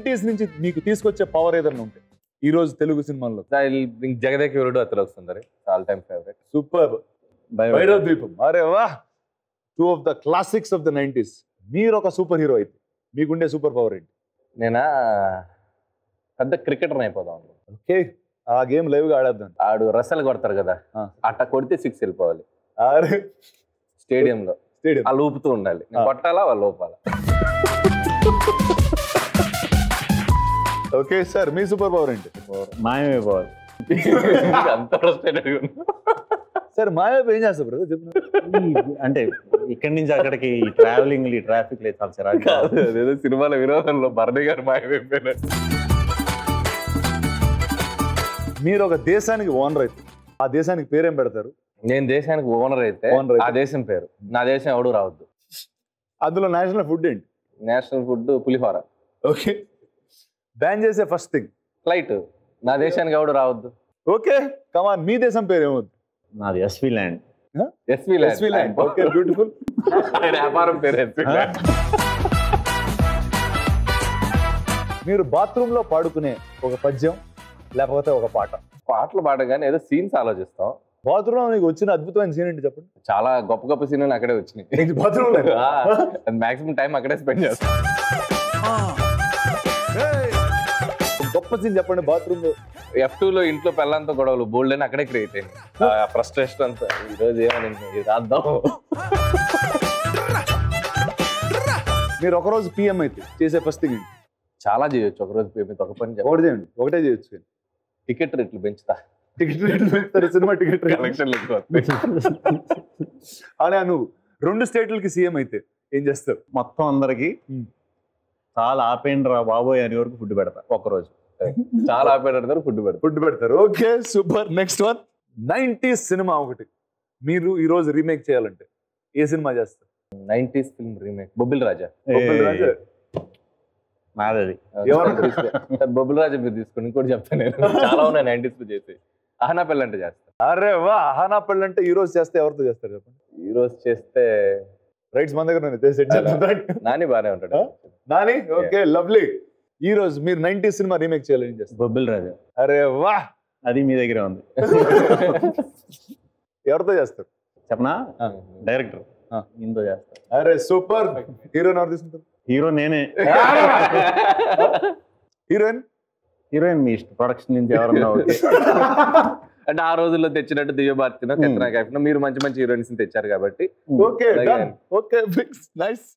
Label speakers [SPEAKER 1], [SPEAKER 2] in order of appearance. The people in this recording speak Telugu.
[SPEAKER 1] 90s నుంచి మీకు తీసుకొచ్చే పవర్ ఏదైనా ఉంటే ఈ రోజు తెలుగు సినిమాల్లో
[SPEAKER 2] జగదేక వీరుడు అతను వస్తుంది all time favourite.
[SPEAKER 1] Super. Bhairava ద్వీపం, అరే వా, 2 of the classics of the 90s. మీరు ఒక సూపర్ హీరో అయితే మీకుండే సూపర్ పవర్ ఏంటి?
[SPEAKER 2] నేనా పెద్ద క్రికెటర్ అయిపోదాం.
[SPEAKER 1] ఓకే, ఆ గేమ్ లైవ్ గా ఆడేద్దాం.
[SPEAKER 2] ఆడు రసలు కొడతారు కదా, అట్ట కొడితే 6 వెళ్ళిపోవాలి.
[SPEAKER 1] అరే
[SPEAKER 2] స్టేడియంలో వాళ్ళు ఊపుతూ ఉండాలి, కొట్టాలా వాళ్ళు ఊపాలా.
[SPEAKER 1] ఓకే సార్, మీ సూపర్ పవర్ ఏంటి?
[SPEAKER 3] మాయమైపోవాలి.
[SPEAKER 2] అంత ఫ్రస్ట్రేటెడ్
[SPEAKER 1] సార్ మాయమైపు ఏం చేస్తారు బ్రదర్ చెప్పు.
[SPEAKER 3] అంటే ఇక్కడి నుంచి అక్కడికి ట్రావెలింగ్ ట్రాఫిక్ లేదు చాలా చిరాకు.
[SPEAKER 2] అదేదో సినిమాల వినోదంలో భరణి గారు మాయమైపోయినారు.
[SPEAKER 1] మీరు ఒక దేశానికి ఓనర్ అయితే ఆ దేశానికి పేరేం పెడతారు?
[SPEAKER 2] నేను దేశానికి ఓనర్ అయితే ఆ దేశం పేరు, నా దేశం ఎవడు రావద్దు.
[SPEAKER 1] అందులో నేషనల్ ఫుడ్ ఏంటి?
[SPEAKER 2] నేషనల్ ఫుడ్ పులిహోర.
[SPEAKER 1] ఓకే, బ్యాన్ చేసే ఫస్ట్ థింగ్
[SPEAKER 2] ఫ్లైట్, నా దేశానికి ఎవడు రావద్దు.
[SPEAKER 1] ఓకే కమాన్, మీ దేశం పేరు ఏమవుతుంది?
[SPEAKER 3] నాది S V land.
[SPEAKER 1] S V land. Okay, beautiful.
[SPEAKER 2] వ్యాపారం పేరు ఎస్వి ల్యాండ్.
[SPEAKER 1] మీరు బాత్రూమ్ లో పాడుకునే ఒక పద్యం లేకపోతే ఒక పాట?
[SPEAKER 2] పాటలు పాడగానే ఏదో సీన్స్ ఆలోచిస్తాం.
[SPEAKER 1] బాత్రూమ్ లో మీకు వచ్చిన అద్భుతమైన సీన్ ఏంటి చెప్పండి?
[SPEAKER 2] చాలా గొప్ప గొప్ప సీన్లు అక్కడే వచ్చినాయి.
[SPEAKER 1] బాత్రూమ్
[SPEAKER 2] మాక్సిమం టైం అక్కడే స్పెండ్ చేస్తాం.
[SPEAKER 1] గొప్ప సీన్ చెప్పండి బాత్రూమ్ లో.
[SPEAKER 2] F2 లో ఇంట్లో పెళ్ళంతా గొడవలు బోల్డ్ అని అక్కడే క్రియేట్ అయింది. ఫ్రస్ట్రేషన్ అంతా ఈ రోజు ఏమని రాద్దాం.
[SPEAKER 1] మీరు ఒకరోజు పిఎం అయితే చేసే ఫస్ట్ థింగ్ ఏంటి?
[SPEAKER 2] చాలా చేయొచ్చు ఒక రోజు పేమెంట్. ఒక పని
[SPEAKER 1] ఒకటి చేయండి, ఒకటే చేయొచ్చు.
[SPEAKER 2] టికెట్ రేట్లు పెంచుతా.
[SPEAKER 1] టికెట్ రేట్లు పెంచుతారు, సినిమా టికెట్
[SPEAKER 2] కలెక్షన్
[SPEAKER 1] అలా. నువ్వు 2 స్టేట్లకి సీఎం అయితే ఏం చేస్తావు?
[SPEAKER 3] మొత్తం అందరికి చాలా ఆపేయండి రా బాబోయ్ అని వరకు ఫుడ్ పెడతా ఒక్కరోజు.
[SPEAKER 2] చాలా ఆపేటారు, ఫుడ్
[SPEAKER 1] పెడతారు. Okay super. Next one, 90s cinema ఒకటి మీరు ఈ రోజు రీమేక్ చేయాలంటే ఏ సినిమా చేస్తారు?
[SPEAKER 2] 90s ఫిల్మ్ రీమేక్ బొబ్బిల్ రాజా.
[SPEAKER 3] నాది
[SPEAKER 2] బొబ్బిల్ రాజా మీరు తీసుకోండి. ఇంకోటి చెప్తాను, నేను చాలా ఉన్నాయి 90s లో చేసి. అహనా పెళ్ళి అంటే చేస్తాను.
[SPEAKER 1] అరే వా, అహనా పెళ్ళి అంటే ఈ రోజు చేస్తే ఎవరితో చేస్తారు చెప్పండి?
[SPEAKER 2] ఈ రోజు చేస్తే
[SPEAKER 1] రైట్స్ మన దగ్గర
[SPEAKER 2] నాని బాగానే ఉంటాడు.
[SPEAKER 1] నాని. Okay lovely. ఈ రోజు మీరు 90s సినిమా రీమేక్ చేయాలి, ఏం చేస్తారు?
[SPEAKER 3] బొబ్బిల్ రాజా.
[SPEAKER 1] అరే వా,
[SPEAKER 3] అది మీ దగ్గర ఉంది.
[SPEAKER 1] ఎవరితో చేస్తారు
[SPEAKER 3] చెప్పనా? డైరెక్టర్ ఇంతో చేస్తారు.
[SPEAKER 1] అరే సూపర్. హీరోయిన్ ఎవరు తీసుకుంటారు?
[SPEAKER 3] హీరో నేనే. హీరోయిన్ మీ ఇష్టం, ప్రొడక్షన్ నుంచి ఎవరన్నా.
[SPEAKER 2] అంటే ఆ రోజుల్లో తెచ్చినట్టు దివ్యభారతినో కెత్నా కైఫ్నో మీరు మంచి మంచి హీరోయిన్స్ తెచ్చారు కాబట్టి.
[SPEAKER 1] Okay, okay, nice.